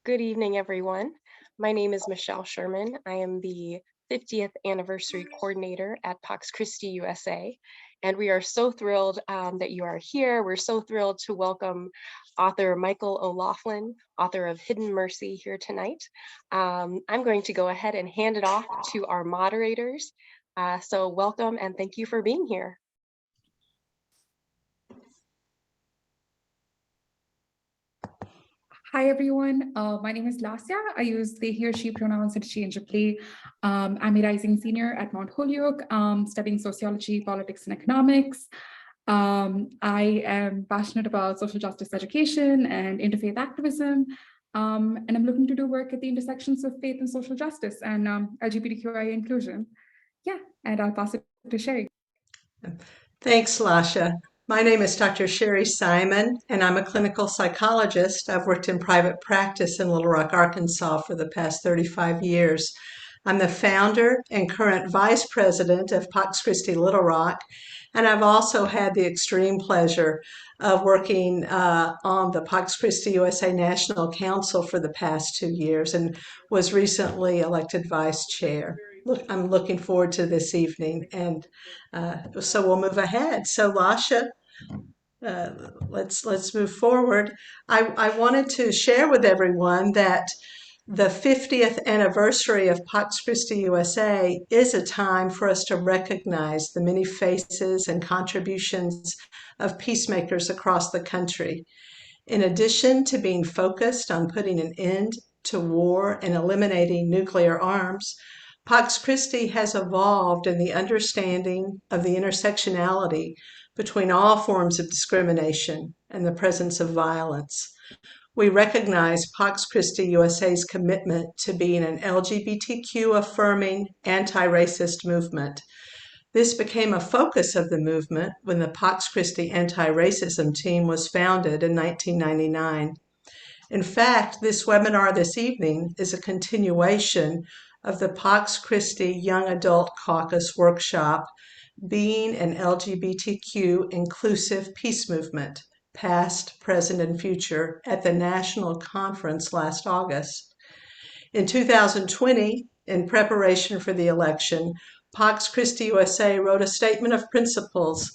Good evening, everyone. My name is Michelle Sherman. I am the 50th anniversary coordinator at Pax Christi USA, and we are so thrilled that you are here. We're so thrilled to welcome author Michael O'Loughlin, author of Hidden Mercy, here tonight. I'm going to go ahead and hand it off to our moderators. So welcome and thank you for being here. Hi, everyone. My name is Lasya. I use they, he, or she pronouns interchangeably. I'm a rising senior at Mount Holyoke, studying sociology, politics, and economics. I am passionate about social justice education and interfaith activism, and I'm looking to do work at the intersections of faith and social justice and LGBTQIA inclusion. Yeah, and I'll pass it to Sherry. Thanks, Lasha. My name is Dr. Sherry Simon, and I'm a clinical psychologist. I've worked in private practice in Little Rock, Arkansas for the past 35 years. I'm the founder and current vice president of Pax Christi Little Rock, and I've also had the extreme pleasure of working on the Pax Christi USA National Council for the past 2 years and was recently elected vice chair. I'm looking forward to this evening, and so we'll move ahead. So Lasha, let's move forward. I wanted to share with everyone that the 50th anniversary of Pax Christi USA is a time for us to recognize the many faces and contributions of peacemakers across the country. In addition to being focused on putting an end to war and eliminating nuclear arms, Pax Christi has evolved in the understanding of the intersectionality between all forms of discrimination and the presence of violence. We recognize Pax Christi USA's commitment to being an LGBTQ affirming anti-racist movement. This became a focus of the movement when the Pax Christi Anti-Racism Team was founded in 1999. In fact, this webinar this evening is a continuation of the Pax Christi Young Adult Caucus workshop, Being an LGBTQ Inclusive Peace Movement, Past, Present, and Future, at the National Conference last August. In 2020, in preparation for the election, Pax Christi USA wrote a statement of principles,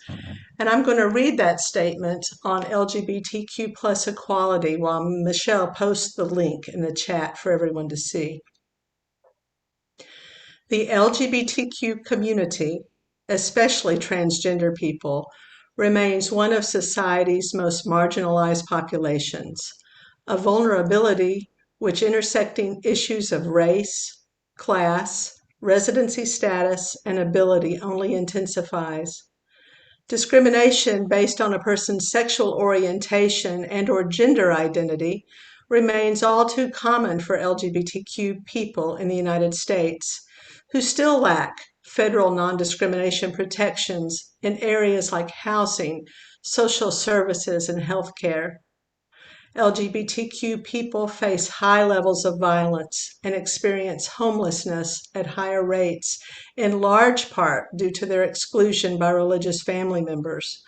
and I'm going to read that statement on LGBTQ plus equality while Michelle posts the link in the chat for everyone to see. The LGBTQ community, especially transgender people, remains one of society's most marginalized populations, a vulnerability which intersecting issues of race, class, residency status, and ability only intensifies. Discrimination based on a person's sexual orientation and/or gender identity remains all too common for LGBTQ people in the United States, who still lack federal non-discrimination protections in areas like housing, social services, and healthcare. LGBTQ people face high levels of violence and experience homelessness at higher rates, in large part due to their exclusion by religious family members.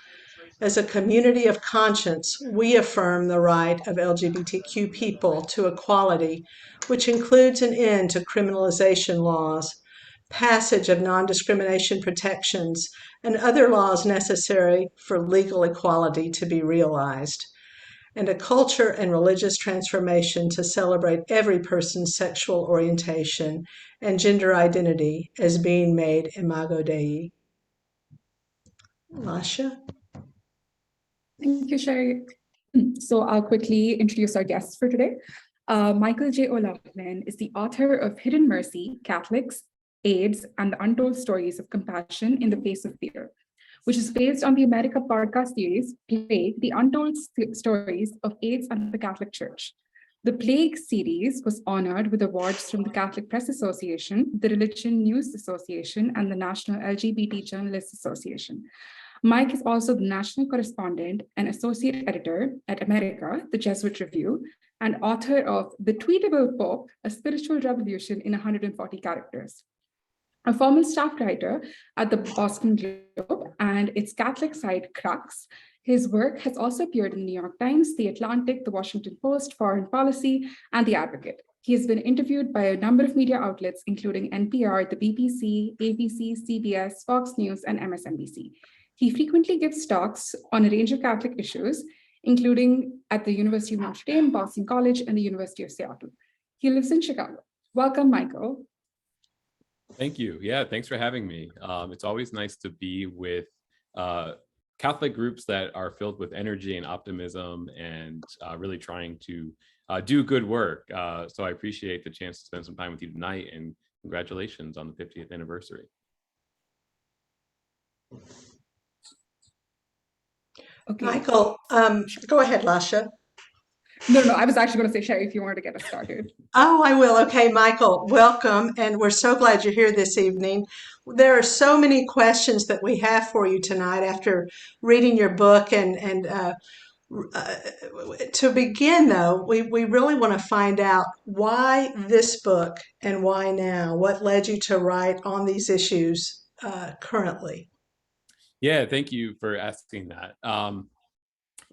As a community of conscience, we affirm the right of LGBTQ people to equality, which includes an end to criminalization laws, passage of non-discrimination protections, and other laws necessary for legal equality to be realized, and a culture and religious transformation to celebrate every person's sexual orientation and gender identity as being made imago Dei. Lasha? Thank you, Sherry. So I'll quickly introduce our guests for today. Michael J. O'Loughlin is the author of Hidden Mercy, Catholics, AIDS, and the Untold Stories of Compassion in the Face of Fear, which is based on the America podcast series, Plague, the Untold Stories of AIDS and the Catholic Church. The Plague series was honored with awards from the Catholic Press Association, the Religion News Association, and the National LGBT Journalists Association. Mike is also the national correspondent and associate editor at America, the Jesuit Review, and author of The Tweetable Pope, A Spiritual Revolution in 140 Characters. A former staff writer at the Boston Globe and its Catholic site Crux, His work has also appeared in the New York Times, The Atlantic, The Washington Post, Foreign Policy, and The Advocate. He has been interviewed by a number of media outlets, including NPR, the BBC, ABC, CBS, Fox News, and MSNBC. He frequently gives talks on a range of Catholic issues, including at the University of Notre Dame, Boston College, and the University of Seattle. He lives in Chicago. Welcome, Michael. Thank you. Yeah, thanks for having me. It's always nice to be with Catholic groups that are filled with energy and optimism and really trying to do good work. So I appreciate the chance to spend some time with you tonight, and congratulations on the 50th anniversary. Okay. Michael, go ahead, Lasha. No, I was actually going to say, Sherry, if you wanted to get us started. Oh, I will. Okay, Michael, welcome. And we're so glad you're here this evening. There are so many questions that we have for you tonight after reading your book. And to begin, though, we really want to find out why this book and why now? What led you to write on these issues currently? Yeah, thank you for asking that.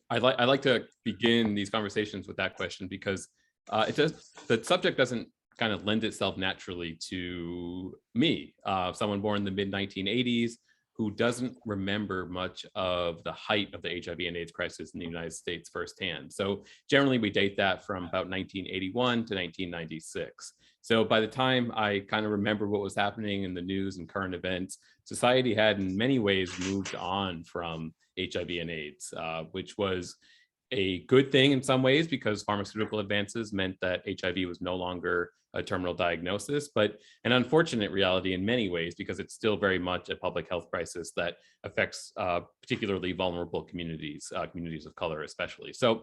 I like to begin these conversations with that question because the subject doesn't kind of lend itself naturally to me, someone born in the mid 1980s who doesn't remember much of the height of the HIV and AIDS crisis in the United States firsthand. So generally we date that from about 1981 to 1996. So by the time I kind of remember what was happening in the news and current events, society had in many ways moved on from HIV and AIDS, which was a good thing in some ways because pharmaceutical advances meant that HIV was no longer a terminal diagnosis, but an unfortunate reality in many ways because it's still very much a public health crisis that affects particularly vulnerable communities, communities of color especially. So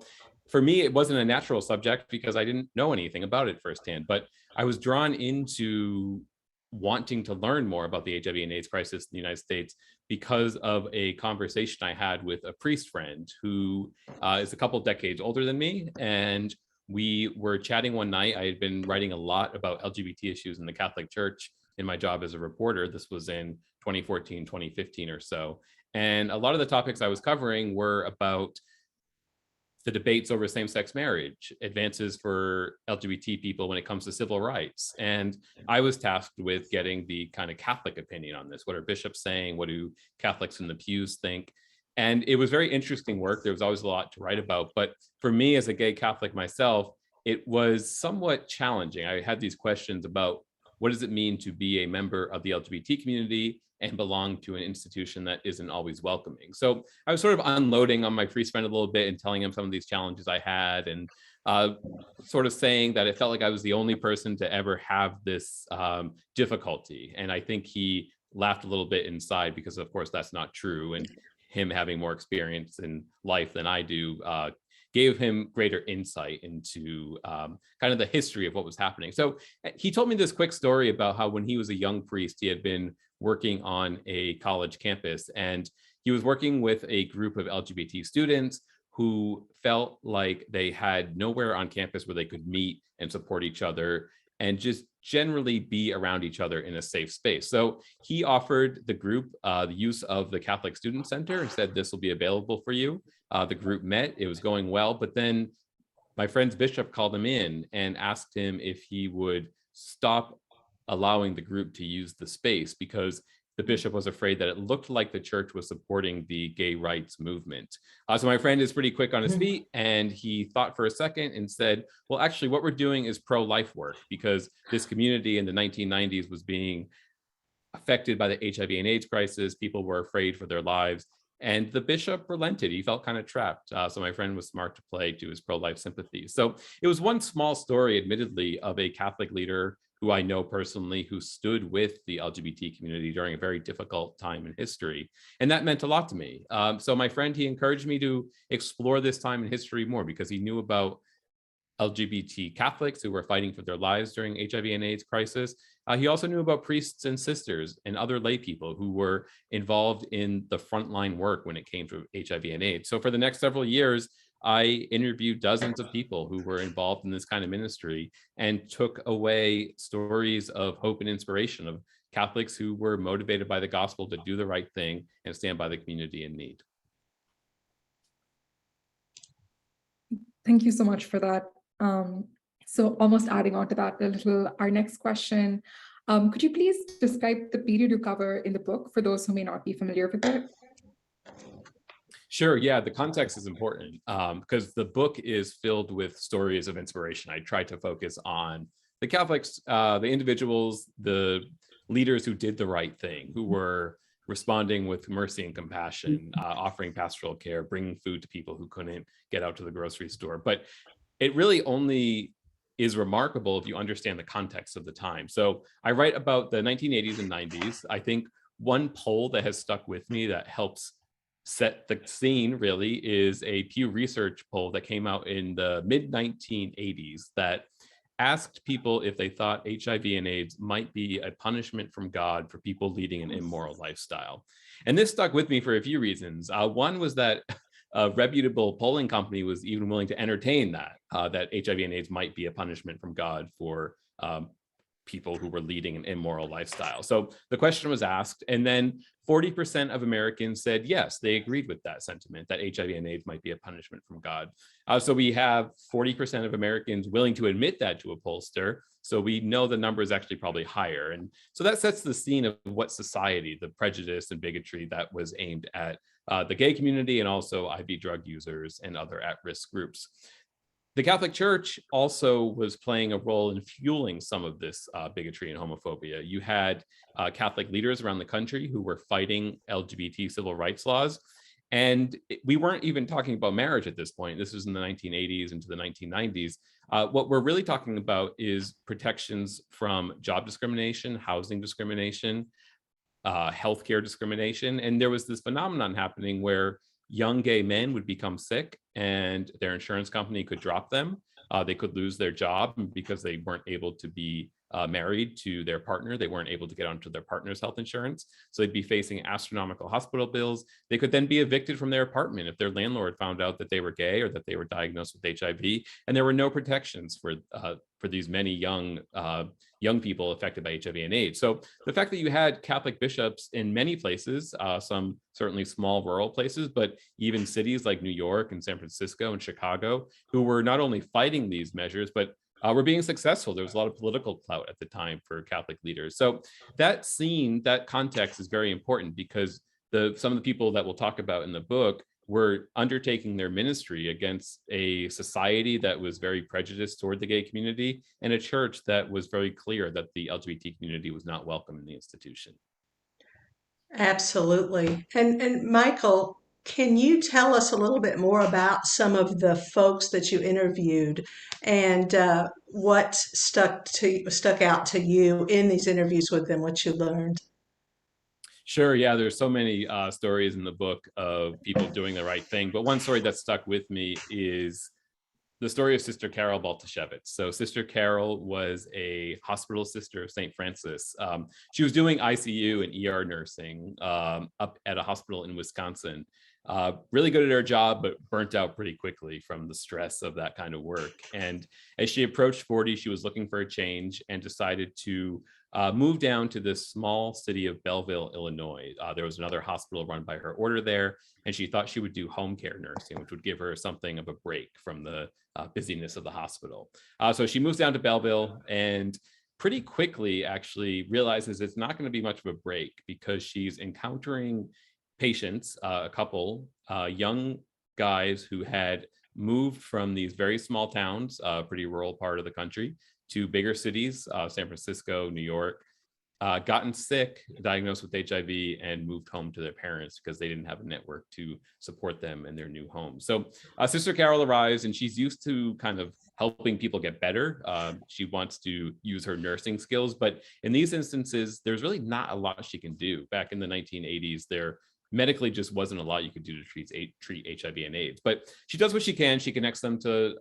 for me, it wasn't a natural subject because I didn't know anything about it firsthand, but I was drawn into wanting to learn more about the HIV and AIDS crisis in the United States because of a conversation I had with a priest friend who is a couple decades older than me. And we were chatting one night. I had been writing a lot about LGBT issues in the Catholic Church in my job as a reporter. This was in 2014, 2015 or so. And a lot of the topics I was covering were about the debates over same-sex marriage, advances for LGBT people when it comes to civil rights. And I was tasked with getting the kind of Catholic opinion on this. What are bishops saying? What do Catholics in the pews think? And it was very interesting work. There was always a lot to write about. But for me as a gay Catholic myself, it was somewhat challenging. I had these questions about what does it mean to be a member of the LGBT community and belong to an institution that isn't always welcoming. So I was sort of unloading on my priest friend a little bit and telling him some of these challenges I had and sort of saying that it felt like I was the only person to ever have this difficulty. And I think he laughed a little bit inside because of course that's not true. And him having more experience in life than I do gave him greater insight into kind of the history of what was happening. So he told me this quick story about how when he was a young priest, he had been working on a college campus and he was working with a group of LGBT students who felt like they had nowhere on campus where they could meet and support each other and just generally be around each other in a safe space. So he offered the group the use of the Catholic Student Center and said, this will be available for you. The group met, it was going well, but then my friend's bishop called him in and asked him if he would stop allowing the group to use the space because the bishop was afraid that it looked like the church was supporting the gay rights movement. So my friend is pretty quick on his feet and he thought for a second and said, well, actually what we're doing is pro-life work because this community in the 1990s was being affected by the HIV and AIDS crisis. People were afraid for their lives. And the bishop relented. He felt kind of trapped. So my friend was smart to play to his pro-life sympathies. So it was one small story, admittedly, of a Catholic leader who I know personally, who stood with the LGBT community during a very difficult time in history. And that meant a lot to me. So my friend, he encouraged me to explore this time in history more because he knew about LGBT Catholics who were fighting for their lives during HIV and AIDS crisis. He also knew about priests and sisters and other lay people who were involved in the frontline work when it came to HIV and AIDS. So for the next several years, I interviewed dozens of people who were involved in this kind of ministry and took away stories of hope and inspiration of Catholics who were motivated by the gospel to do the right thing and stand by the community in need. Thank you so much for that. So almost adding on to that a little, our next question, could you please describe the period you cover in the book for those who may not be familiar with it? Sure. Yeah, the context is important because the book is filled with stories of inspiration. I try to focus on the Catholics, the individuals, the leaders who did the right thing, who were responding with mercy and compassion, offering pastoral care, bringing food to people who couldn't get out to the grocery store. But it really only is remarkable if you understand the context of the time. So I write about the 1980s and 90s. I think one poll that has stuck with me that helps set the scene really is a Pew Research poll that came out in the mid 1980s that asked people if they thought HIV and AIDS might be a punishment from God for people leading an immoral lifestyle. And this stuck with me for a few reasons. One was that a reputable polling company was even willing to entertain that HIV and AIDS might be a punishment from God for people who were leading an immoral lifestyle. So the question was asked, and then 40% of Americans said yes, they agreed with that sentiment that HIV and AIDS might be a punishment from God. So we have 40% of Americans willing to admit that to a pollster. So we know the number is actually probably higher. And so that sets the scene of what society, the prejudice and bigotry that was aimed at the gay community and also IV drug users and other at-risk groups. The Catholic Church also was playing a role in fueling some of this bigotry and homophobia. You had Catholic leaders around the country who were fighting LGBT civil rights laws. And we weren't even talking about marriage at this point. This was in the 1980s into the 1990s. What we're really talking about is protections from job discrimination, housing discrimination, healthcare discrimination. And there was this phenomenon happening where young gay men would become sick and their insurance company could drop them. They could lose their job because they weren't able to be married to their partner. They weren't able to get onto their partner's health insurance. So they'd be facing astronomical hospital bills. They could then be evicted from their apartment if their landlord found out that they were gay or that they were diagnosed with HIV. And there were no protections for these many young people affected by HIV and AIDS. So the fact that you had Catholic bishops in many places, some certainly small rural places, but even cities like New York and San Francisco and Chicago, who were not only fighting these measures, but were being successful. There was a lot of political clout at the time for Catholic leaders. So that scene, that context is very important because some of the people that we'll talk about in the book were undertaking their ministry against a society that was very prejudiced toward the gay community and a church that was very clear that the LGBT community was not welcome in the institution. Absolutely. And Michael, can you tell us a little bit more about some of the folks that you interviewed and what stuck out to you in these interviews with them, what you learned? Sure. Yeah, there's so many stories in the book of people doing the right thing. But one story that stuck with me is the story of Sister Carol Baltashevitz. So Sister Carol was a hospital sister of St. Francis. She was doing ICU and ER nursing up at a hospital in Wisconsin. Really good at her job, but burnt out pretty quickly from the stress of that kind of work. And as she approached 40, she was looking for a change and decided to move down to this small city of Belleville, Illinois. There was another hospital run by her order there, and she thought she would do home care nursing, which would give her something of a break from the busyness of the hospital. So she moves down to Belleville and pretty quickly actually realizes it's not going to be much of a break because she's encountering patients, a couple young guys who had moved from these very small towns, pretty rural part of the country, to bigger cities, San Francisco, New York, gotten sick, diagnosed with HIV, and moved home to their parents because they didn't have a network to support them in their new home. So Sister Carol arrives, and she's used to kind of helping people get better. She wants to use her nursing skills, but in these instances, there's really not a lot she can do. Back in the 1980s, there medically just wasn't a lot you could do to treat HIV and AIDS. But she does what she can. She connects them to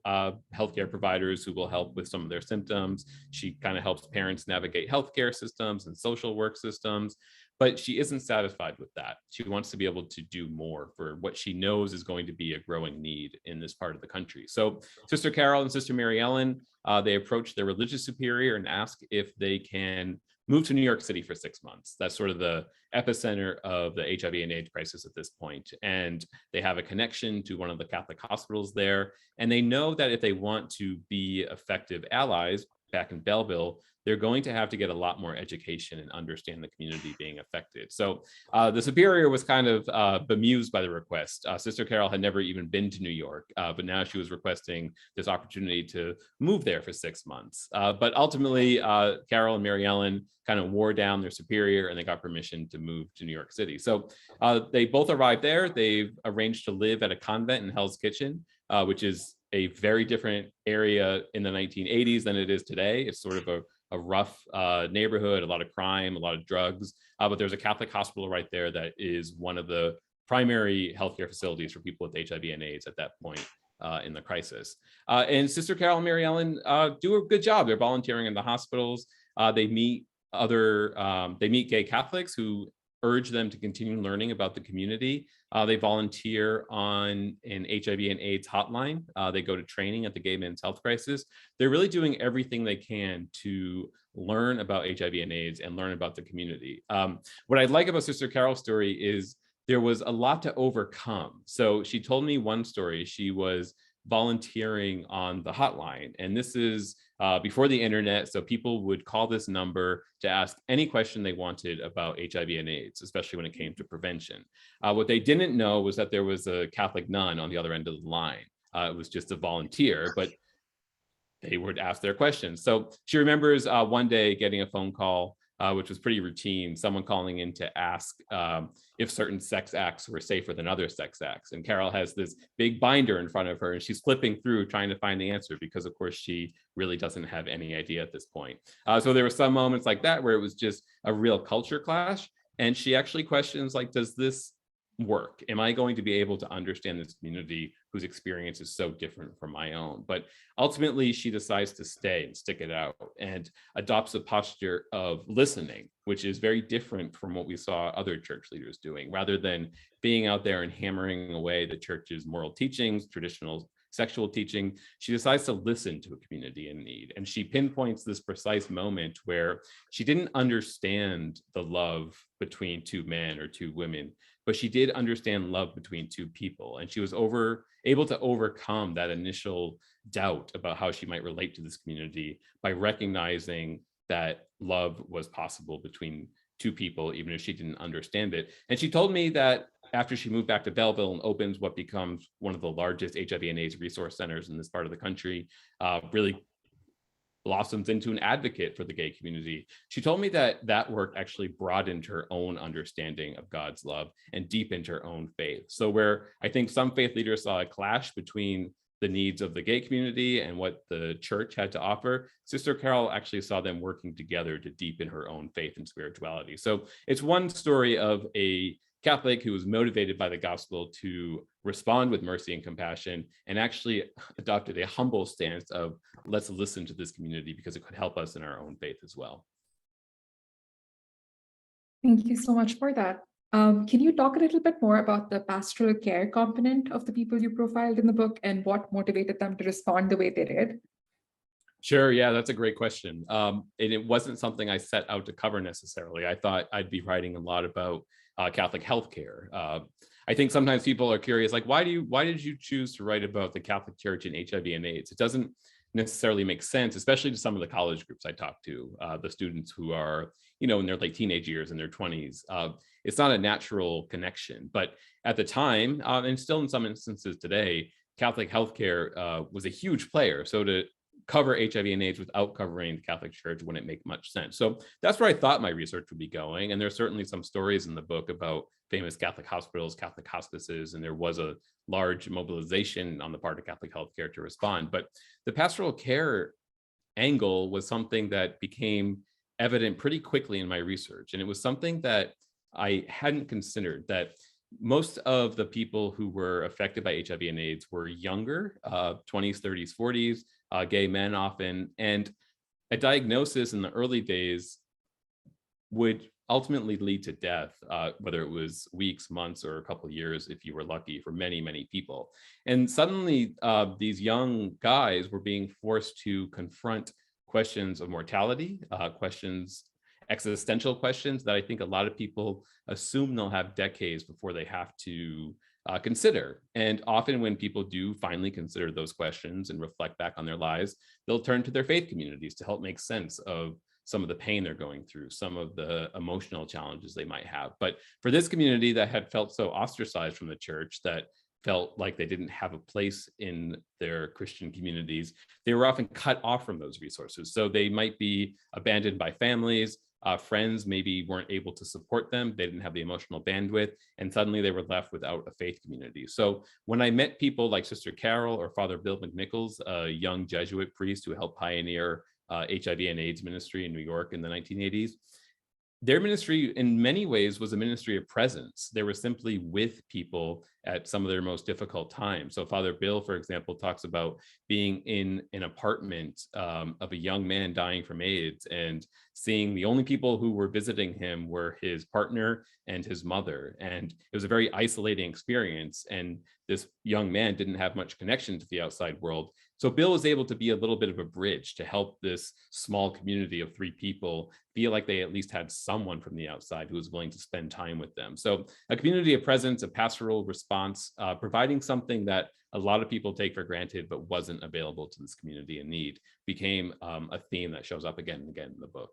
healthcare providers who will help with some of their symptoms. She kind of helps parents navigate healthcare systems and social work systems. But she isn't satisfied with that. She wants to be able to do more for what she knows is going to be a growing need in this part of the country. So Sister Carol and Sister Mary Ellen, they approach their religious superior and ask if they can move to New York City for 6 months. That's sort of the epicenter of the HIV and AIDS crisis at this point. And they have a connection to one of the Catholic hospitals there. And they know that if they want to be effective allies back in Belleville, they're going to have to get a lot more education and understand the community being affected. So the superior was kind of bemused by the request. Sister Carol had never even been to New York, but now she was requesting this opportunity to move there for 6 months. But ultimately, Carol and Mary Ellen kind of wore down their superior and they got permission to move to New York City. So they both arrived there. They've arranged to live at a convent in Hell's Kitchen, which is a very different area in the 1980s than it is today. It's sort of a rough neighborhood, a lot of crime, a lot of drugs, but there's a Catholic hospital right there that is one of the primary healthcare facilities for people with HIV and AIDS at that point in the crisis. And Sister Carol and Mary Ellen do a good job. They're volunteering in the hospitals. They meet gay Catholics who urge them to continue learning about the community. They volunteer on an HIV and AIDS hotline. They go to training at the Gay Men's Health Crisis. They're really doing everything they can to learn about HIV and AIDS and learn about the community. What I like about Sister Carol's story is there was a lot to overcome. So she told me one story. She was volunteering on the hotline, and this is before the internet, so people would call this number to ask any question they wanted about HIV and AIDS, especially when it came to prevention. What they didn't know was that there was a Catholic nun on the other end of the line. It was just a volunteer, but they would ask their questions. So she remembers one day getting a phone call, which was pretty routine, someone calling in to ask if certain sex acts were safer than other sex acts. And Carol has this big binder in front of her and she's flipping through trying to find the answer because of course she really doesn't have any idea at this point. So there were some moments like that where it was just a real culture clash. And she actually questions like, does this work? Am I going to be able to understand this community whose experience is so different from my own? But ultimately, she decides to stay and stick it out and adopts a posture of listening, which is very different from what we saw other church leaders doing. Rather than being out there and hammering away the church's moral teachings, traditional sexual teaching, she decides to listen to a community in need. And she pinpoints this precise moment where she didn't understand the love between two men or two women, but she did understand love between two people. And she was able to overcome that initial doubt about how she might relate to this community by recognizing that love was possible between two people, even if she didn't understand it. And she told me that after she moved back to Belleville and opens what becomes one of the largest HIV and AIDS resource centers in this part of the country, really blossoms into an advocate for the gay community. She told me that that work actually broadened her own understanding of God's love and deepened her own faith. So where I think some faith leaders saw a clash between the needs of the gay community and what the church had to offer, Sister Carol actually saw them working together to deepen her own faith and spirituality. So it's one story of a Catholic who was motivated by the gospel to respond with mercy and compassion and actually adopted a humble stance of let's listen to this community because it could help us in our own faith as well. Thank you so much for that. Can you talk a little bit more about the pastoral care component of the people you profiled in the book and what motivated them to respond the way they did? Sure. Yeah, that's a great question. And it wasn't something I set out to cover necessarily. I thought I'd be writing a lot about Catholic healthcare. I think sometimes people are curious, like, why did you choose to write about the Catholic Church and HIV and AIDS? It doesn't necessarily make sense, especially to some of the college groups I talk to, the students who are, in their late teenage years, in their 20s. It's not a natural connection, but at the time, and still in some instances today, Catholic healthcare was a huge player. So to cover HIV and AIDS without covering the Catholic Church wouldn't make much sense. So that's where I thought my research would be going. And there's certainly some stories in the book about famous Catholic hospitals, Catholic hospices, and there was a large mobilization on the part of Catholic healthcare to respond. But the pastoral care angle was something that became evident pretty quickly in my research. And it was something that I hadn't considered, that most of the people who were affected by HIV and AIDS were younger, 20s, 30s, 40s, gay men often, and a diagnosis in the early days would ultimately lead to death, whether it was weeks, months, or a couple of years, if you were lucky, for many, many people. And suddenly these young guys were being forced to confront questions of mortality, questions existential questions that I think a lot of people assume they'll have decades before they have to consider. And often when people do finally consider those questions and reflect back on their lives, they'll turn to their faith communities to help make sense of some of the pain they're going through, some of the emotional challenges they might have. But for this community that had felt so ostracized from the church, that felt like they didn't have a place in their Christian communities, they were often cut off from those resources. So they might be abandoned by families, friends maybe weren't able to support them, they didn't have the emotional bandwidth, and suddenly they were left without a faith community. So when I met people like Sister Carol or Father Bill McNichols, a young Jesuit priest who helped pioneer HIV and AIDS ministry in New York in the 1980s, their ministry in many ways was a ministry of presence. They were simply with people at some of their most difficult times. So Father Bill, for example, talks about being in an apartment of a young man dying from AIDS and seeing the only people who were visiting him were his partner and his mother. And it was a very isolating experience. And this young man didn't have much connection to the outside world. So Bill was able to be a little bit of a bridge to help this small community of 3 people feel like they at least had someone from the outside who was willing to spend time with them. So a community of presence, a pastoral response, providing something that a lot of people take for granted but wasn't available to this community in need, became a theme that shows up again and again in the book.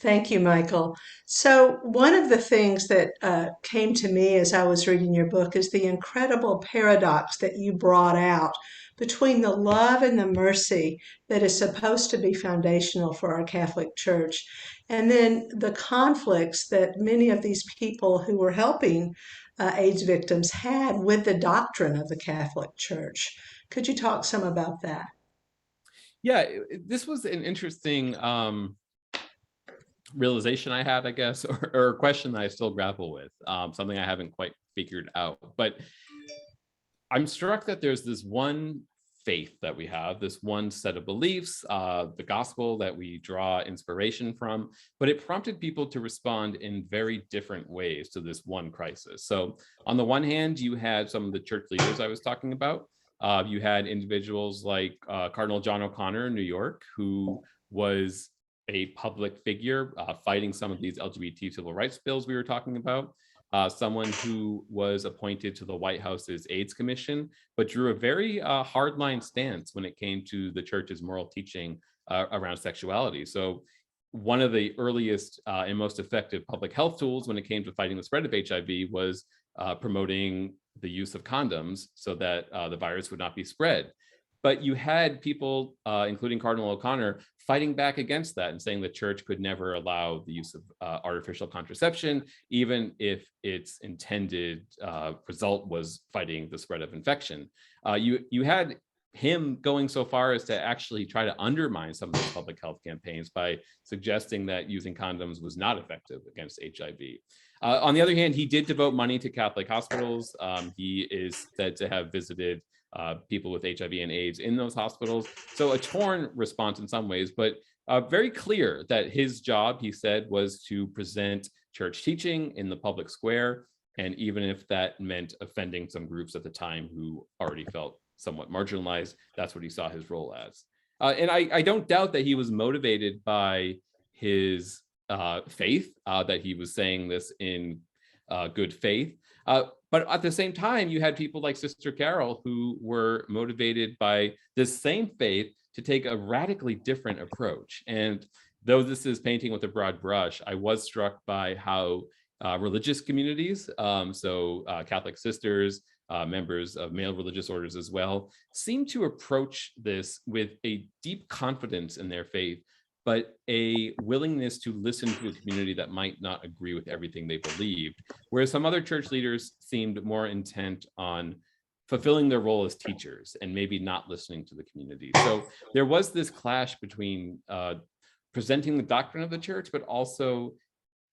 Thank you, Michael. So, one of the things that came to me as I was reading your book is the incredible paradox that you brought out between the love and the mercy that is supposed to be foundational for our Catholic Church, and then the conflicts that many of these people who were helping AIDS victims had with the doctrine of the Catholic Church. Could you talk some about that? Yeah, this was an interesting realization I had, I guess, or a question that I still grapple with, something I haven't quite figured out. But I'm struck that there's this one faith that we have, this one set of beliefs, the gospel that we draw inspiration from, but it prompted people to respond in very different ways to this one crisis. So on the one hand, you had some of the church leaders I was talking about. You had individuals like Cardinal John O'Connor in New York, who was a public figure fighting some of these LGBT civil rights bills we were talking about. Someone who was appointed to the White House's AIDS Commission, but drew a very hardline stance when it came to the church's moral teaching around sexuality. So one of the earliest and most effective public health tools when it came to fighting the spread of HIV was promoting the use of condoms so that the virus would not be spread. But you had people, including Cardinal O'Connor, fighting back against that and saying the church could never allow the use of artificial contraception, even if its intended result was fighting the spread of infection. You had him going so far as to actually try to undermine some of those public health campaigns by suggesting that using condoms was not effective against HIV. On the other hand, he did devote money to Catholic hospitals. He is said to have visited people with HIV and AIDS in those hospitals. So a torn response in some ways, but very clear that his job, he said, was to present church teaching in the public square. And even if that meant offending some groups at the time who already felt somewhat marginalized, that's what he saw his role as. And I don't doubt that he was motivated by his faith, that he was saying this in good faith. But at the same time, you had people like Sister Carol who were motivated by this same faith to take a radically different approach. And though this is painting with a broad brush, I was struck by how religious communities, so Catholic sisters, members of male religious orders as well, seem to approach this with a deep confidence in their faith, but a willingness to listen to a community that might not agree with everything they believed, whereas some other church leaders seemed more intent on fulfilling their role as teachers and maybe not listening to the community. So there was this clash between presenting the doctrine of the church, but also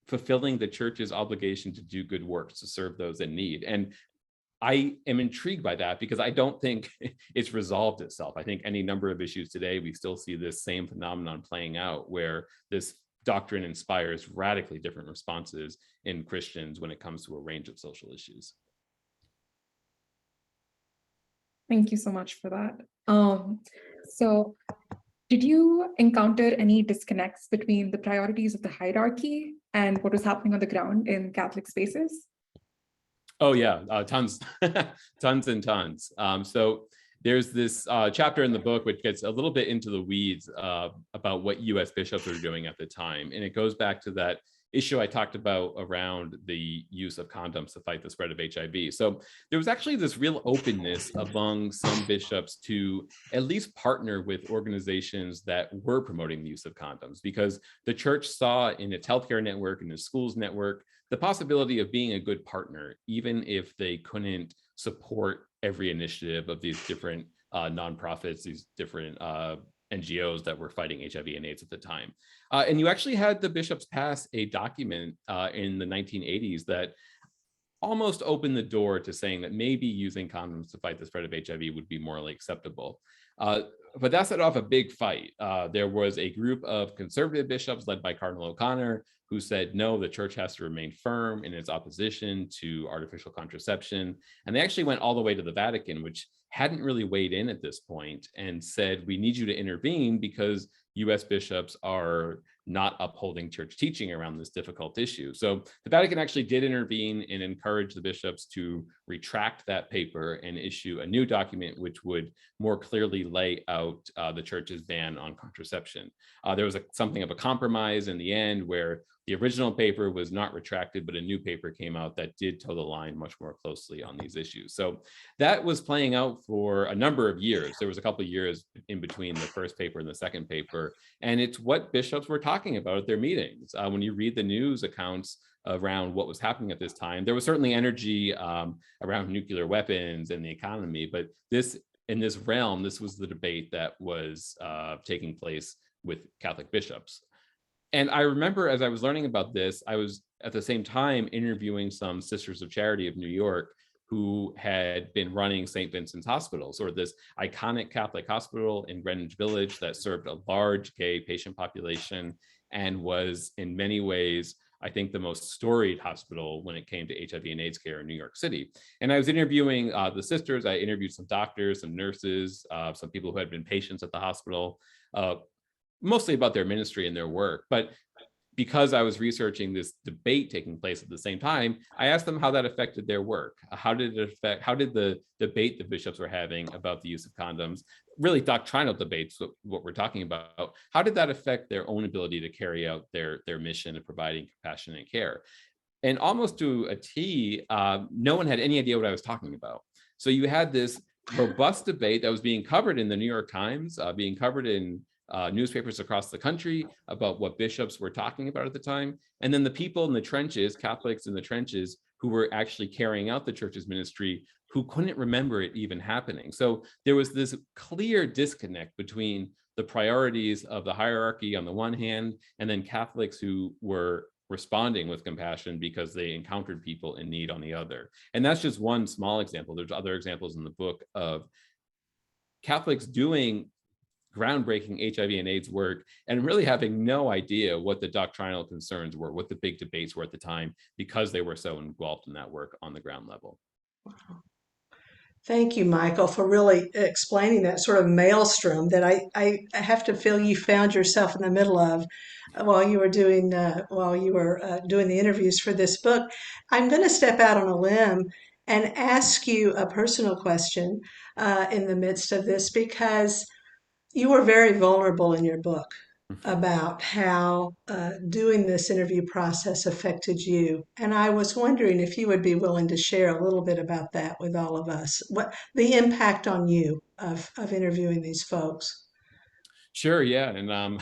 fulfilling the church's obligation to do good works, to serve those in need. And I am intrigued by that because I don't think it's resolved itself. I think any number of issues today, we still see this same phenomenon playing out where this doctrine inspires radically different responses in Christians when it comes to a range of social issues. Thank you so much for that. So did you encounter any disconnects between the priorities of the hierarchy and what was happening on the ground in Catholic spaces? Oh yeah, tons, tons and tons. So there's this chapter in the book which gets a little bit into the weeds about what U.S. bishops were doing at the time, and it goes back to that issue I talked about around the use of condoms to fight the spread of HIV. So there was actually this real openness among some bishops to at least partner with organizations that were promoting the use of condoms, because the church saw in its healthcare network and its schools network the possibility of being a good partner, even if they couldn't support every initiative of these different nonprofits, these different NGOs that were fighting HIV and AIDS at the time. And you actually had the bishops pass a document in the 1980s that almost opened the door to saying that maybe using condoms to fight the spread of HIV would be morally acceptable. But that set off a big fight. There was a group of conservative bishops led by Cardinal O'Connor who said, no, the church has to remain firm in its opposition to artificial contraception. And they actually went all the way to the Vatican, which hadn't really weighed in at this point, and said, we need you to intervene because US bishops are not upholding church teaching around this difficult issue. So the Vatican actually did intervene and encourage the bishops to retract that paper and issue a new document which would more clearly lay out the church's ban on contraception. There was something of a compromise in the end where the original paper was not retracted, but a new paper came out that did toe the line much more closely on these issues. So that was playing out for a number of years. There was a couple of years in between the first paper and the second paper. And it's what bishops were talking about at their meetings. When you read the news accounts around what was happening at this time, there was certainly energy around nuclear weapons and the economy, but in this realm, this was the debate that was taking place with Catholic bishops. And I remember as I was learning about this, I was at the same time interviewing some Sisters of Charity of New York who had been running St. Vincent's Hospital, or this iconic Catholic hospital in Greenwich Village that served a large gay patient population and was in many ways, I think, the most storied hospital when it came to HIV and AIDS care in New York City. And I was interviewing the sisters. I interviewed some doctors, some nurses, some people who had been patients at the hospital, mostly about their ministry and their work. But because I was researching this debate taking place at the same time, I asked them how that affected their work. How did the debate the bishops were having about the use of condoms, really doctrinal debates, what we're talking about, how did that affect their own ability to carry out their mission of providing compassionate care? And almost to a T, no one had any idea what I was talking about. So you had this robust debate that was being covered in the New York Times, being covered in newspapers across the country about what bishops were talking about at the time. And then the people in the trenches, Catholics in the trenches, who were actually carrying out the church's ministry, who couldn't remember it even happening. So there was this clear disconnect between the priorities of the hierarchy on the one hand, and then Catholics who were responding with compassion because they encountered people in need on the other. And that's just one small example. There's other examples in the book of Catholics doing groundbreaking HIV and AIDS work and really having no idea what the doctrinal concerns were, what the big debates were at the time, because they were so involved in that work on the ground level. Thank you, Michael, for really explaining that sort of maelstrom that I have to feel you found yourself in the middle of while you were doing the interviews for this book. I'm going to step out on a limb and ask you a personal question in the midst of this, because you were very vulnerable in your book about how doing this interview process affected you. And I was wondering if you would be willing to share a little bit about that with all of us, what the impact on you of interviewing these folks. Sure, yeah. And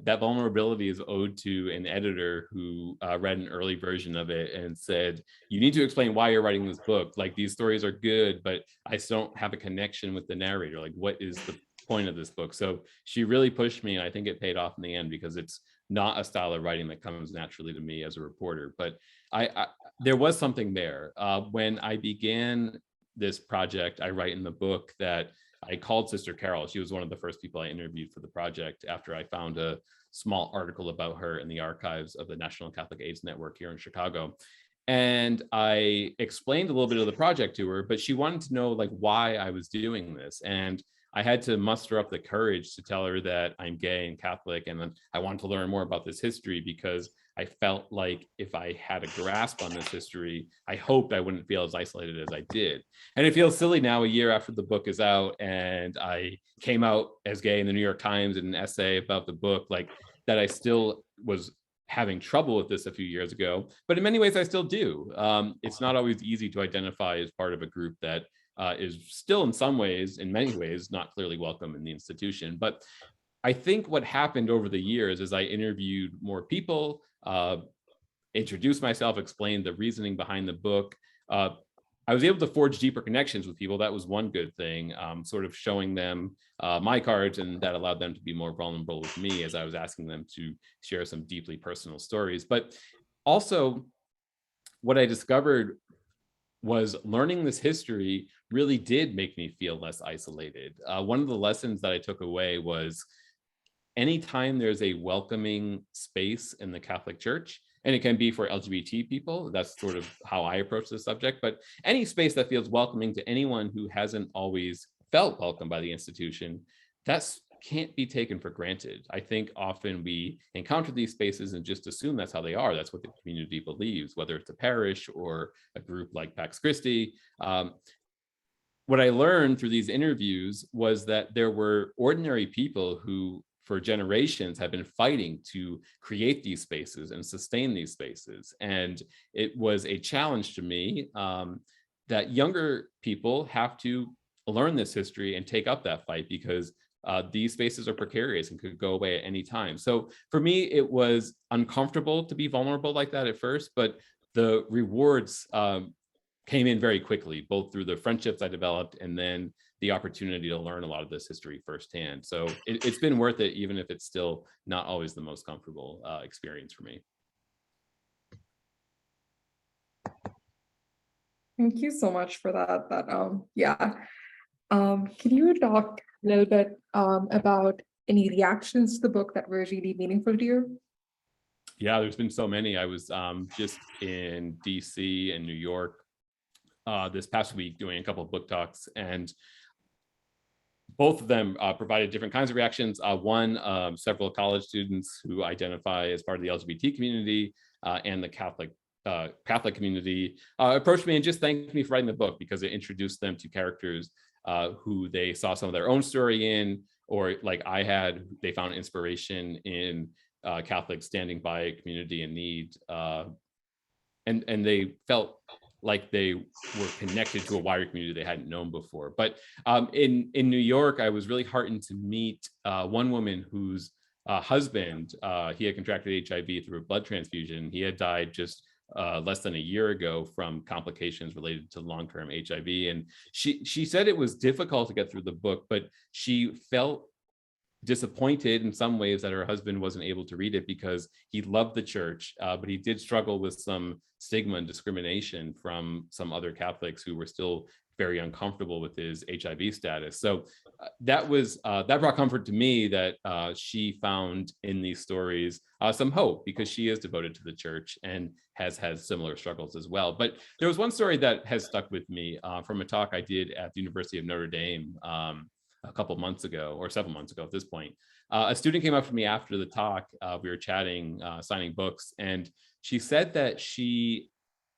that vulnerability is owed to an editor who read an early version of it and said, you need to explain why you're writing this book. Like, these stories are good, but I still don't have a connection with the narrator. Like, what is the point of this book? So she really pushed me, and I think it paid off in the end, because it's not a style of writing that comes naturally to me as a reporter. But there was something there. When I began this project, I write in the book that I called Sister Carol. She was one of the first people I interviewed for the project after I found a small article about her in the archives of the National Catholic AIDS Network here in Chicago. And I explained a little bit of the project to her, but she wanted to know like why I was doing this. And I had to muster up the courage to tell her that I'm gay and Catholic, and then I wanted to learn more about this history because I felt like if I had a grasp on this history, I hoped I wouldn't feel as isolated as I did. And it feels silly now, a year after the book is out, and I came out as gay in the New York Times in an essay about the book, like that I still was having trouble with this a few years ago, but in many ways I still do. It's not always easy to identify as part of a group that is still in some ways, in many ways, not clearly welcome in the institution. But I think what happened over the years is I interviewed more people, introduced myself, explained the reasoning behind the book. I was able to forge deeper connections with people. That was one good thing, sort of showing them my cards, and that allowed them to be more vulnerable with me as I was asking them to share some deeply personal stories. But also, what I discovered was learning this history really did make me feel less isolated. One of the lessons that I took away was anytime there's a welcoming space in the Catholic Church, and it can be for LGBT people, that's sort of how I approach the subject, but any space that feels welcoming to anyone who hasn't always felt welcome by the institution, that's can't be taken for granted. I think often we encounter these spaces and just assume that's how they are. That's what the community believes, whether it's a parish or a group like Pax Christi. What I learned through these interviews was that there were ordinary people who for generations have been fighting to create these spaces and sustain these spaces. And it was a challenge to me that younger people have to learn this history and take up that fight because these spaces are precarious and could go away at any time. So for me, it was uncomfortable to be vulnerable like that at first, but the rewards came in very quickly, both through the friendships I developed and then the opportunity to learn a lot of this history firsthand. So it's been worth it, even if it's still not always the most comfortable experience for me. Thank you so much for that. Can you talk a little bit about any reactions to the book that were really meaningful to you? Yeah, there's been so many. I was just in DC and New York this past week doing a couple of book talks, and both of them provided different kinds of reactions. One, several college students who identify as part of the LGBT community and the Catholic community approached me and just thanked me for writing the book because it introduced them to characters who they saw some of their own story in, or like I had, they found inspiration in Catholics standing by a community in need, and they felt like they were connected to a wider community they hadn't known before. But in New York, I was really heartened to meet one woman whose husband, he had contracted HIV through a blood transfusion. He had died just less than a year ago from complications related to long-term HIV. And she said it was difficult to get through the book, but she felt disappointed in some ways that her husband wasn't able to read it because he loved the church, but he did struggle with some stigma and discrimination from some other Catholics who were still very uncomfortable with his HIV status. So that brought comfort to me that she found in these stories some hope because she is devoted to the church and has had similar struggles as well. But there was one story that has stuck with me from a talk I did at the University of Notre Dame a couple months ago, or several months ago at this point. A student came up to me after the talk. We were chatting, signing books, and she said that she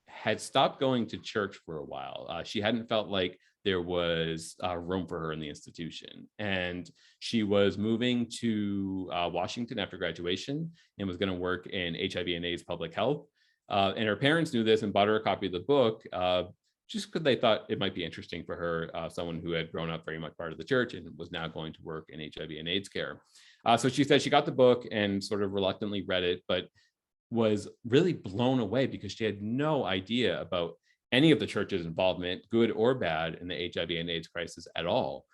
had stopped going to church for a while. She hadn't felt like there was room for her in the institution. And she was moving to Washington after graduation and was going to work in HIV and AIDS public health. And her parents knew this and bought her a copy of the book just because they thought it might be interesting for her, someone who had grown up very much part of the church and was now going to work in HIV and AIDS care. So she said she got the book and sort of reluctantly read it, but was really blown away because she had no idea about any of the church's involvement, good or bad, in the HIV and AIDS crisis at all.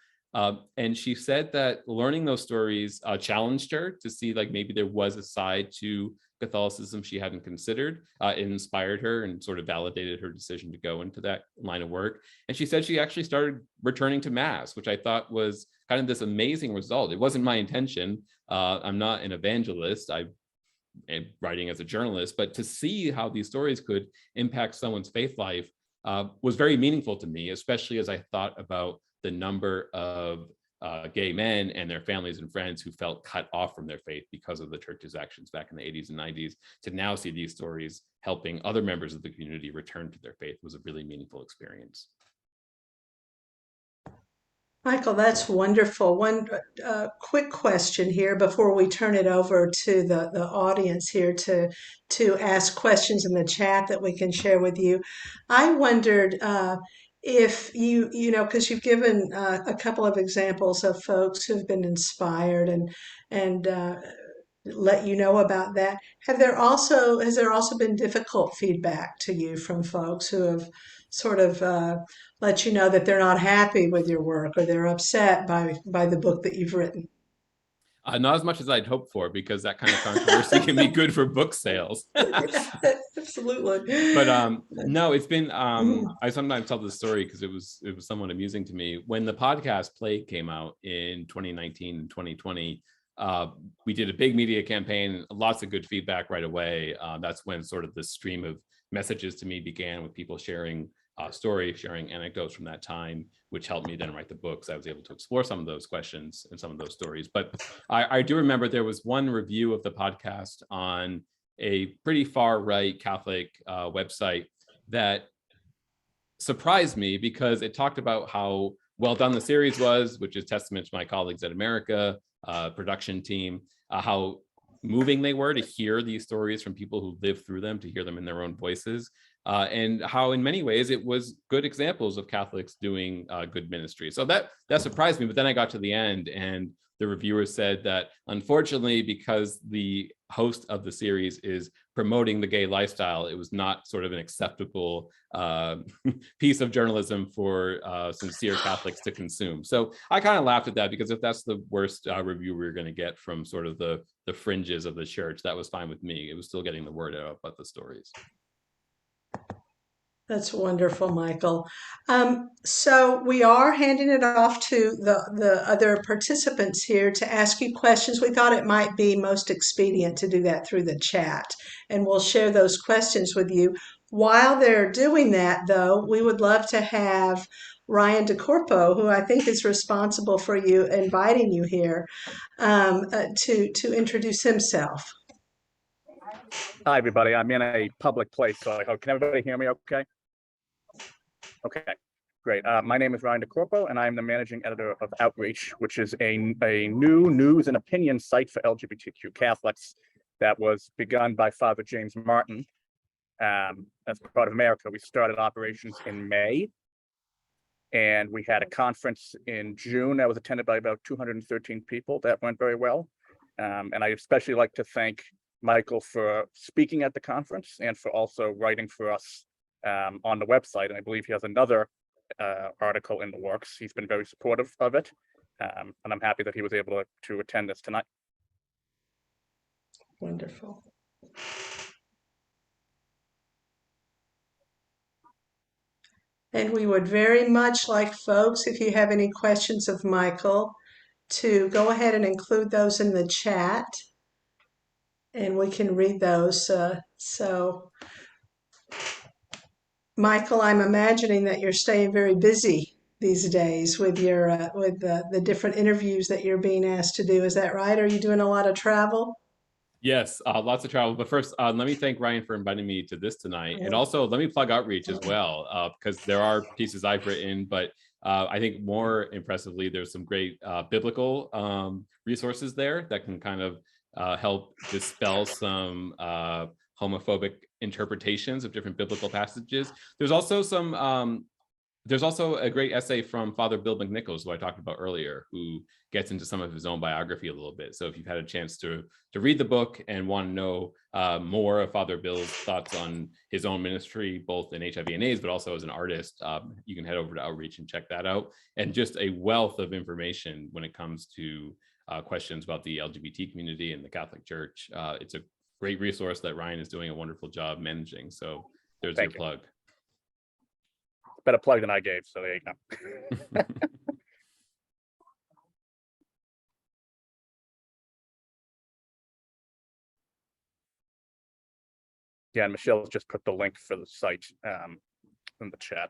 And she said that learning those stories challenged her to see like maybe there was a side to Catholicism she hadn't considered. It inspired her and sort of validated her decision to go into that line of work. And she said she actually started returning to Mass, which I thought was kind of this amazing result. It wasn't my intention. I'm not an evangelist. I and writing as a journalist, but to see how these stories could impact someone's faith life was very meaningful to me, especially as I thought about the number of gay men and their families and friends who felt cut off from their faith because of the church's actions back in the 80s and 90s. To now see these stories helping other members of the community return to their faith was a really meaningful experience. Michael, that's wonderful. One quick question here before we turn it over to the audience here to ask questions in the chat that we can share with you. I wondered if because you've given a couple of examples of folks who've been inspired and let you know about that. Has there also been difficult feedback to you from folks who have sort of let you know that they're not happy with your work or they're upset by the book that you've written? Not as much as I'd hoped for, because that kind of controversy can be good for book sales. Absolutely. But no, it's been I sometimes tell this story because it was somewhat amusing to me. When the podcast Plague came out in 2019 and 2020, we did a big media campaign, lots of good feedback right away. That's when sort of the stream of messages to me began, with people sharing stories, sharing anecdotes from that time, which helped me then write the books. I was able to explore some of those questions and some of those stories. But I do remember there was one review of the podcast on a pretty far right Catholic website that surprised me, because it talked about how well done the series was, which is testament to my colleagues at America production team, how moving they were to hear these stories from people who lived through them, to hear them in their own voices, and how in many ways it was good examples of Catholics doing good ministry. So that surprised me. But then I got to the end, and the reviewer said that unfortunately, because the host of the series is promoting the gay lifestyle, it was not sort of an acceptable piece of journalism for sincere Catholics to consume. So I kind of laughed at that, because if that's the worst review we were going to get from sort of the fringes of the church, that was fine with me. It was still getting the word out about the stories. That's wonderful, Michael. So we are handing it off to the other participants here to ask you questions. We thought it might be most expedient to do that through the chat, and we'll share those questions with you. While they're doing that, though, we would love to have Ryan DeCorpo, who I think is responsible for you inviting you here, to introduce himself. Hi, everybody. I'm in a public place, so I hope, can everybody hear me okay? Okay, great. My name is Ryan DeCorpo, and I'm the managing editor of Outreach, which is a new news and opinion site for LGBTQ Catholics that was begun by Father James Martin as part of America. We started operations in May, and we had a conference in June that was attended by about 213 people. That went very well. And I especially like to thank Michael for speaking at the conference and for also writing for us on the website. And I believe he has another article in the works. He's been very supportive of it. And I'm happy that he was able to attend this tonight. Wonderful. And we would very much like folks, if you have any questions of Michael, to go ahead and include those in the chat, and we can read those. So, Michael, I'm imagining that you're staying very busy these days with your the different interviews that you're being asked to do. Is that right? Are you doing a lot of travel? Yes, lots of travel. But first, let me thank Ryan for inviting me to this tonight. And also let me plug Outreach as well, because there are pieces I've written, but I think more impressively, there's some great biblical resources there that can kind of help dispel some homophobic interpretations of different biblical passages. There's also a great essay from Father Bill McNichols, who I talked about earlier, who gets into some of his own biography a little bit. So if you've had a chance to read the book and want to know more of Father Bill's thoughts on his own ministry, both in HIV and AIDS, but also as an artist, you can head over to Outreach and check that out. And just a wealth of information when it comes to questions about the LGBT community and the Catholic Church. It's a great resource that Ryan is doing a wonderful job managing. So there's your plug. Better plug than I gave, so there you go. Yeah, and Michelle just put the link for the site in the chat.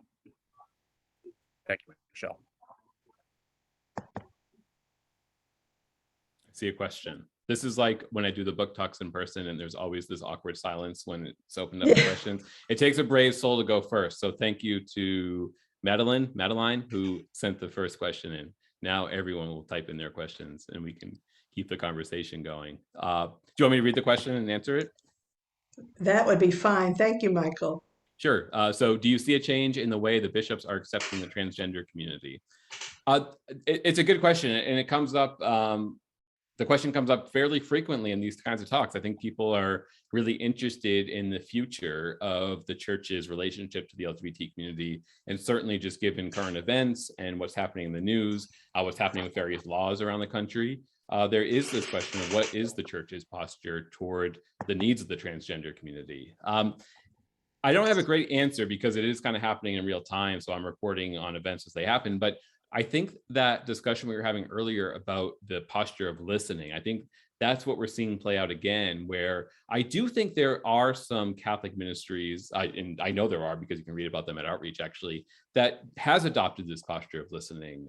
Thank you, Michelle. I see a question. This is like when I do the book talks in person and there's always this awkward silence when it's opened up to questions. It takes a brave soul to go first. So thank you to Madeline, who sent the first question in. Now everyone will type in their questions and we can keep the conversation going. Do you want me to read the question and answer it? That would be fine. Thank you, Michael. Sure. So do you see a change in the way the bishops are accepting the transgender community? It's a good question, and it comes up, the question comes up fairly frequently in these kinds of talks. I think people are really interested in the future of the church's relationship to the LGBT community, and certainly just given current events and what's happening in the news, what's happening with various laws around the country, there is this question of what is the church's posture toward the needs of the transgender community. I don't have a great answer because it is kind of happening in real time, so I'm reporting on events as they happen, but I think that discussion we were having earlier about the posture of listening, I think that's what we're seeing play out again, where I do think there are some Catholic ministries, and I know there are because you can read about them at Outreach actually, that has adopted this posture of listening.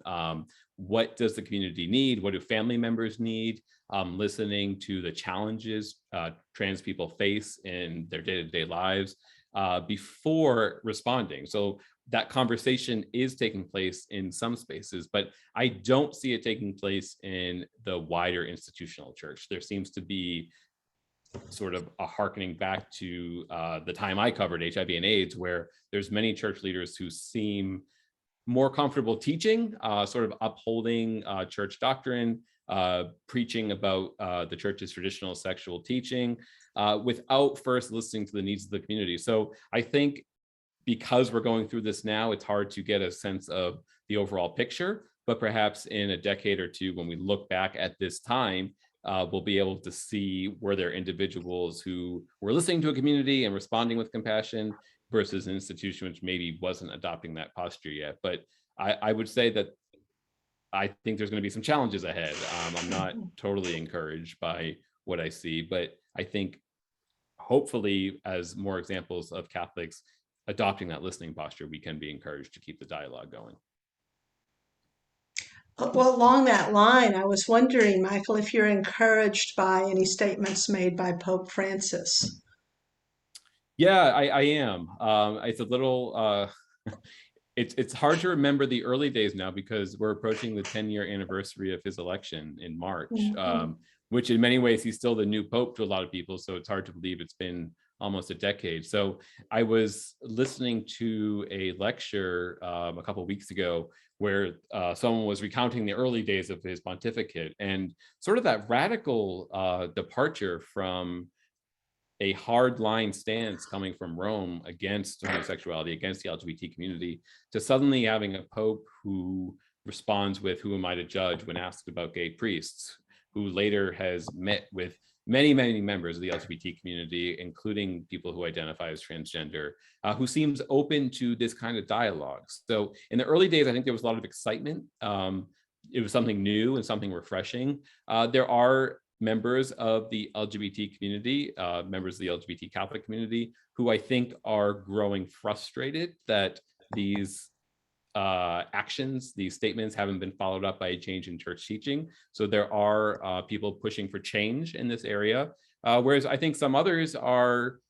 What does the community need? What do family members need? Listening to the challenges trans people face in their day-to-day lives before responding. So that conversation is taking place in some spaces, but I don't see it taking place in the wider institutional church. There seems to be sort of a hearkening back to the time I covered HIV and AIDS, where there's many church leaders who seem more comfortable teaching, sort of upholding church doctrine, preaching about the church's traditional sexual teaching, without first listening to the needs of the community. So I think because we're going through this now, it's hard to get a sense of the overall picture, but perhaps in a decade or two, when we look back at this time, we'll be able to see were there individuals who were listening to a community and responding with compassion versus an institution which maybe wasn't adopting that posture yet. But I would say that I think there's going to be some challenges ahead. I'm not totally encouraged by what I see, but I think hopefully as more examples of Catholics adopting that listening posture, we can be encouraged to keep the dialogue going. Well, along that line, I was wondering, Michael, if you're encouraged by any statements made by Pope Francis. Yeah, I am. It's a little, it's hard to remember the early days now because we're approaching the 10-year anniversary of his election in March, which in many ways he's still the new Pope to a lot of people. So it's hard to believe it's been almost a decade. So I was listening to a lecture a couple of weeks ago where someone was recounting the early days of his pontificate and sort of that radical departure from a hard line stance coming from Rome against homosexuality, against the LGBT community, to suddenly having a Pope who responds with, "Who am I to judge?" when asked about gay priests, who later has met with many, many members of the LGBT community, including people who identify as transgender, who seems open to this kind of dialogue. So in the early days, I think there was a lot of excitement. It was something new and something refreshing. There are members of the LGBT community, members of the LGBT Catholic community, who I think are growing frustrated that these actions, these statements haven't been followed up by a change in church teaching. So there are people pushing for change in this area, whereas I think some others are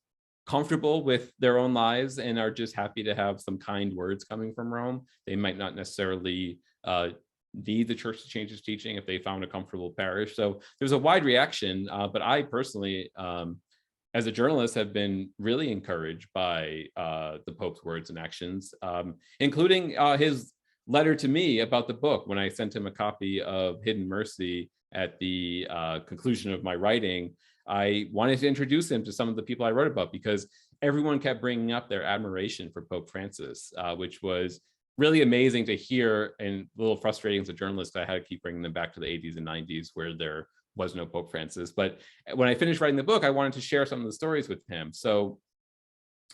comfortable with their own lives and are just happy to have some kind words coming from Rome. They might not necessarily need the church to change its teaching if they found a comfortable parish. So there's a wide reaction, but I personally, as a journalist, have been really encouraged by the Pope's words and actions, including his letter to me about the book when I sent him a copy of Hidden Mercy at the conclusion of my writing. I wanted to introduce him to some of the people I wrote about because everyone kept bringing up their admiration for Pope Francis, which was really amazing to hear and a little frustrating as a journalist. I had to keep bringing them back to the 80s and 90s where there was no Pope Francis. But when I finished writing the book, I wanted to share some of the stories with him. So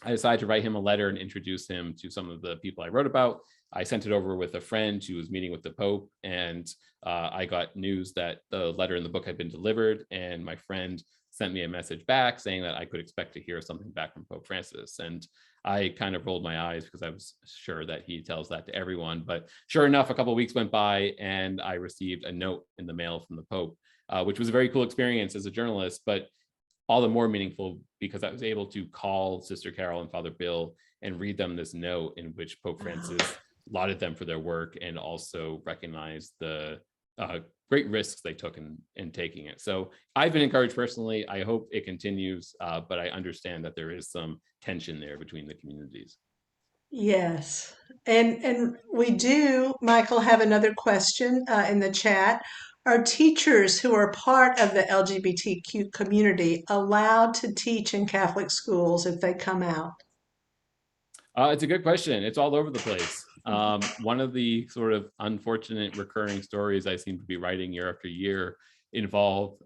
I decided to write him a letter and introduce him to some of the people I wrote about. I sent it over with a friend who was meeting with the Pope, and I got news that the letter in the book had been delivered, and my friend sent me a message back saying that I could expect to hear something back from Pope Francis. And I kind of rolled my eyes because I was sure that he tells that to everyone. But sure enough, a couple of weeks went by and I received a note in the mail from the Pope, which was a very cool experience as a journalist, but all the more meaningful because I was able to call Sister Carol and Father Bill and read them this note in which Pope Francis lauded them for their work and also recognized the great risks they took in taking it. So I've been encouraged personally. I hope it continues, but I understand that there is some tension there between the communities. Yes. And we do, Michael, have another question in the chat. Are teachers who are part of the LGBTQ community allowed to teach in Catholic schools if they come out? It's a good question. It's all over the place. One of the sort of unfortunate recurring stories I seem to be writing year after year involve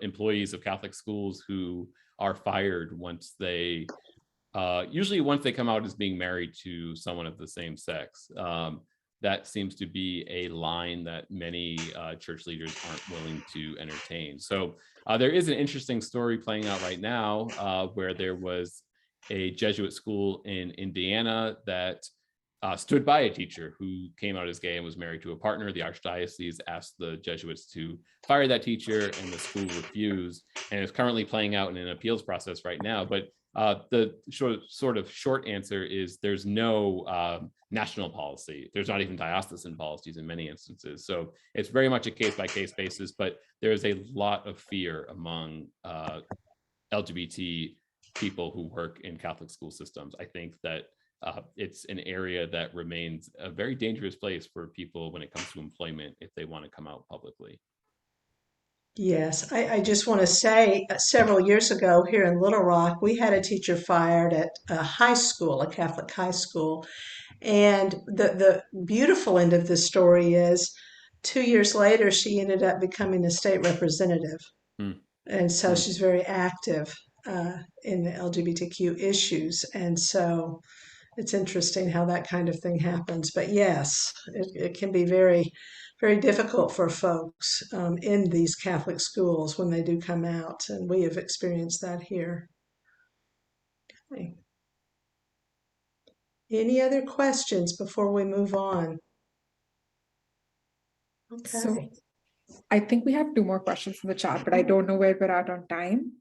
employees of Catholic schools who are fired once they, usually once they come out as being married to someone of the same sex. That seems to be a line that many church leaders aren't willing to entertain. So there is an interesting story playing out right now where there was a Jesuit school in Indiana that stood by a teacher who came out as gay and was married to a partner. The archdiocese asked the Jesuits to fire that teacher, and the school refused. And it's currently playing out in an appeals process right now. But the sort of short answer is there's no national policy. There's not even diocesan policies in many instances. So it's very much a case-by-case basis, but there's a lot of fear among LGBT people who work in Catholic school systems. I think that it's an area that remains a very dangerous place for people when it comes to employment if they want to come out publicly. Yes, I just want to say several years ago here in Little Rock, we had a teacher fired at a high school, a Catholic high school. And the beautiful end of the story is 2 years later, she ended up becoming a state representative. And so she's very active in the LGBTQ issues. And so it's interesting how that kind of thing happens. But yes, it can be very, very difficult for folks in these Catholic schools when they do come out. And we have experienced that here. Okay. Any other questions before we move on? Okay. So I think we have 2 more questions in the chat, but I don't know where we're at on time.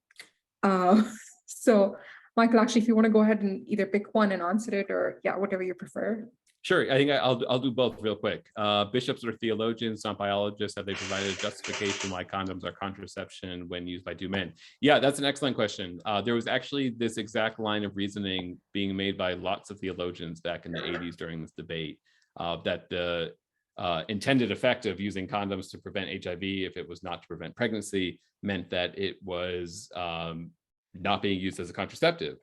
So Michael, actually, if you want to go ahead and either pick one and answer it, or yeah, whatever you prefer. Sure, I think I'll do both real quick. Bishops or theologians, not biologists, have they provided a justification why condoms are contraception when used by two men? Yeah, that's an excellent question. There was actually this exact line of reasoning being made by lots of theologians back in the 80s during this debate, that the intended effect of using condoms to prevent HIV, if it was not to prevent pregnancy, meant that it was not being used as a contraceptive.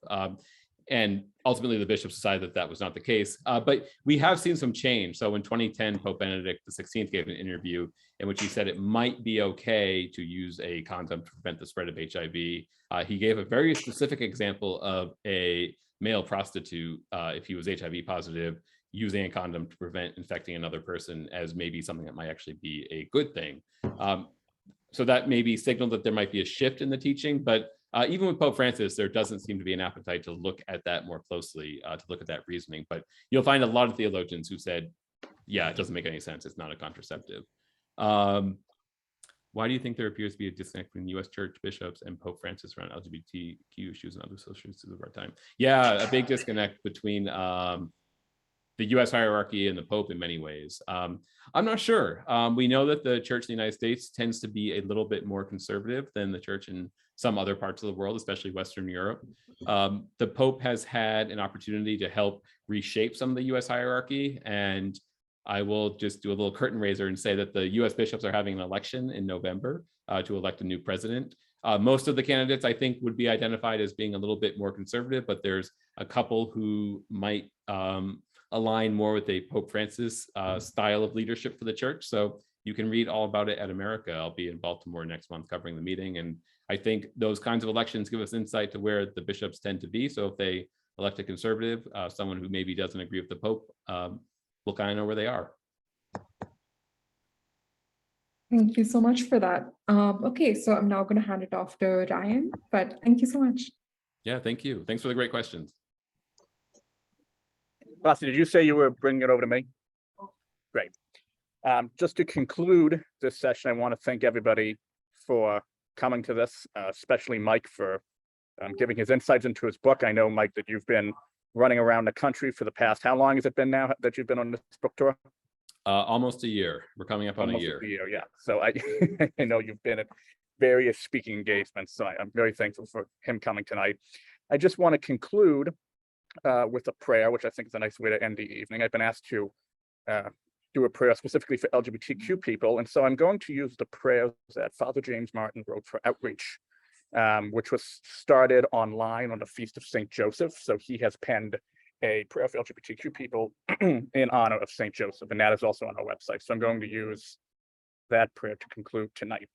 And ultimately, the bishops decided that that was not the case. But we have seen some change. So in 2010, Pope Benedict XVI gave an interview in which he said it might be okay to use a condom to prevent the spread of HIV. He gave a very specific example of a male prostitute, if he was HIV positive, using a condom to prevent infecting another person as maybe something that might actually be a good thing. So that maybe signaled that there might be a shift in the teaching, but even with Pope Francis, there doesn't seem to be an appetite to look at that more closely, to look at that reasoning. But you'll find a lot of theologians who said, yeah, it doesn't make any sense. It's not a contraceptive. Why do you think there appears to be a disconnect between U.S. church bishops and Pope Francis around LGBTQ issues and other social issues of our time? Yeah, a big disconnect between the U.S. hierarchy and the Pope in many ways. I'm not sure. We know that the church in the United States tends to be a little bit more conservative than the church in some other parts of the world, especially Western Europe. The Pope has had an opportunity to help reshape some of the U.S. hierarchy. And I will just do a little curtain raiser and say that the U.S. bishops are having an election in November to elect a new president. Most of the candidates, I think, would be identified as being a little bit more conservative, but there's a couple who might align more with a Pope Francis style of leadership for the church. So you can read all about it at America. I'll be in Baltimore next month covering the meeting. And I think those kinds of elections give us insight to where the bishops tend to be. So if they elect a conservative, someone who maybe doesn't agree with the Pope, we'll kind of know where they are. Thank you so much for that. Okay, so I'm now going to hand it off to Ryan, but thank you so much. Yeah, thank you. Thanks for the great questions. Basti, did you say you were bringing it over to me? Great. Just to conclude this session, I want to thank everybody for coming to this, especially Mike for giving his insights into his book. I know, Mike, that you've been running around the country for the past, how long has it been now that you've been on this book tour? Almost a year. We're coming up on Almost a year. Yeah. So I, I know you've been at various speaking engagements, so I'm very thankful for him coming tonight. I just want to conclude with a prayer, which I think is a nice way to end the evening. I've been asked to do a prayer specifically for LGBTQ people, and so I'm going to use the prayers that Father James Martin wrote for Outreach, which was started online on the Feast of St. Joseph. So he has penned a prayer for LGBTQ people in honor of St. Joseph, and that is also on our website. So I'm going to use that prayer to conclude tonight.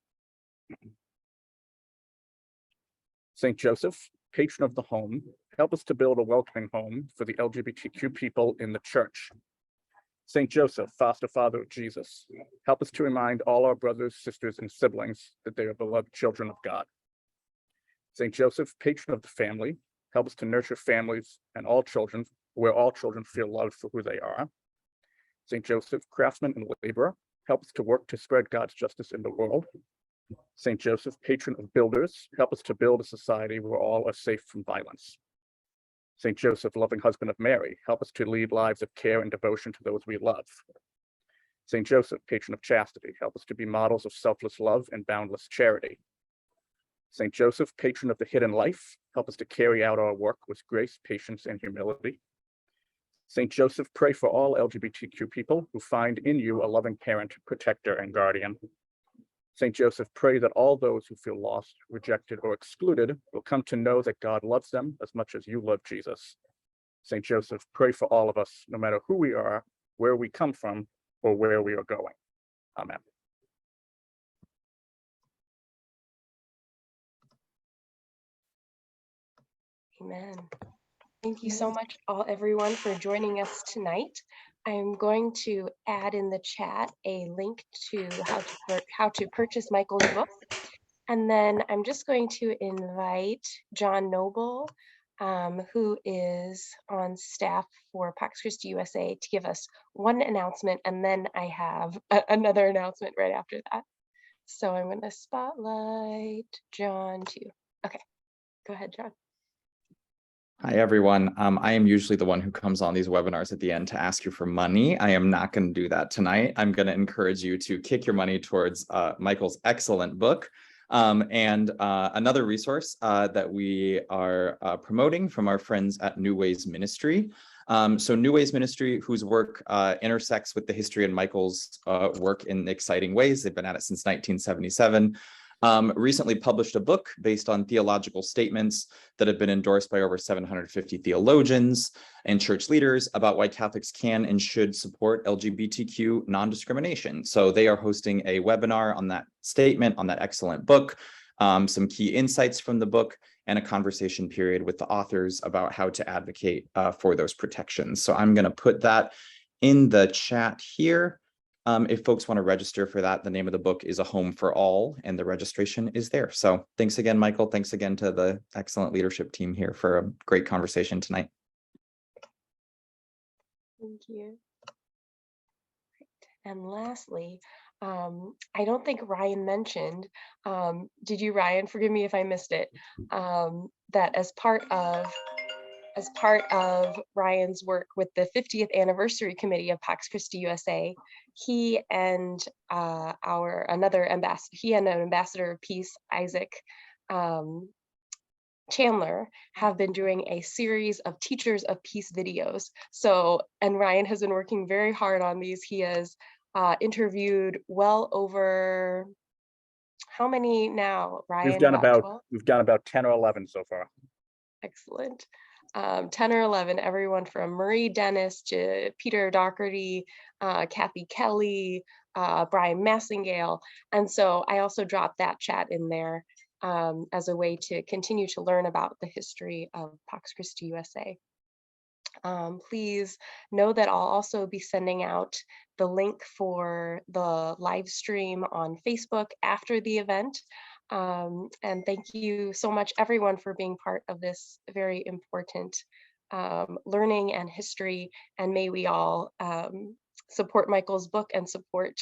St. Joseph, patron of the home, help us to build a welcoming home for the LGBTQ people in the church. St. Joseph, foster father of Jesus, help us to remind all our brothers, sisters, and siblings that they are beloved children of God. St. Joseph, patron of the family, help us to nurture families and all children, where all children feel loved for who they are. St. Joseph, craftsman and laborer, help us to work to spread God's justice in the world. St. Joseph, patron of builders, help us to build a society where all are safe from violence. St. Joseph, loving husband of Mary, help us to lead lives of care and devotion to those we love. St. Joseph, patron of chastity, help us to be models of selfless love and boundless charity. St. Joseph, patron of the hidden life, help us to carry out our work with grace, patience, and humility. St. Joseph, pray for all LGBTQ people who find in you a loving parent, protector, and guardian. St. Joseph, pray that all those who feel lost, rejected, or excluded will come to know that God loves them as much as you love Jesus. St. Joseph, pray for all of us, no matter who we are, where we come from, or where we are going. Amen. Amen. Thank you so much, everyone, for joining us tonight. I'm going to add in the chat a link to how to purchase Michael's book. And then I'm just going to invite John Noble, who is on staff for Pax Christi USA, to give us one announcement. And then I have another announcement right after that. So I'm going to spotlight John too. Okay, go ahead, John. Hi, everyone. I am usually the one who comes on these webinars at the end to ask you for money. I am not going to do that tonight. I'm going to encourage you to kick your money towards Michael's excellent book. And another resource that we are promoting from our friends at New Ways Ministry. So New Ways Ministry, whose work intersects with the history and Michael's work in exciting ways. They've been at it since 1977. Recently published a book based on theological statements that have been endorsed by over 750 theologians and church leaders about why Catholics can and should support LGBTQ non-discrimination. So they are hosting a webinar on that statement, on that excellent book, some key insights from the book, and a conversation period with the authors about how to advocate for those protections. So I'm going to put that in the chat here. If folks want to register for that, the name of the book is A Home for All, and the registration is there. So thanks again, Michael. Thanks again to the excellent leadership team here for a great conversation tonight. Thank you. And lastly, I don't think Ryan mentioned, did you, Ryan? Forgive me if I missed it, that as part of Ryan's work with the 50th anniversary committee of Pax Christi USA, he and another ambassador, he and an ambassador of peace, Isaac Chandler, have been doing a series of Teachers of Peace videos. So, and Ryan has been working very hard on these. He has interviewed well over, how many now, Ryan? We've done about 10 or 11 so far. Excellent. 10 or 11, everyone from Marie Dennis to Peter Doherty, Kathy Kelly, Brian Massingale. And so I also dropped that chat in there as a way to continue to learn about the history of Pax Christi USA. Please know that I'll also be sending out the link for the live stream on Facebook after the event. And thank you so much, everyone, for being part of this very important learning and history. And may we all support Michael's book and support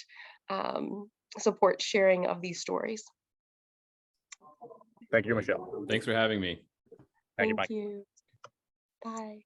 sharing of these stories. Thank you, Michelle. Thanks for having me. Thank you, Mike. Thank you. Bye.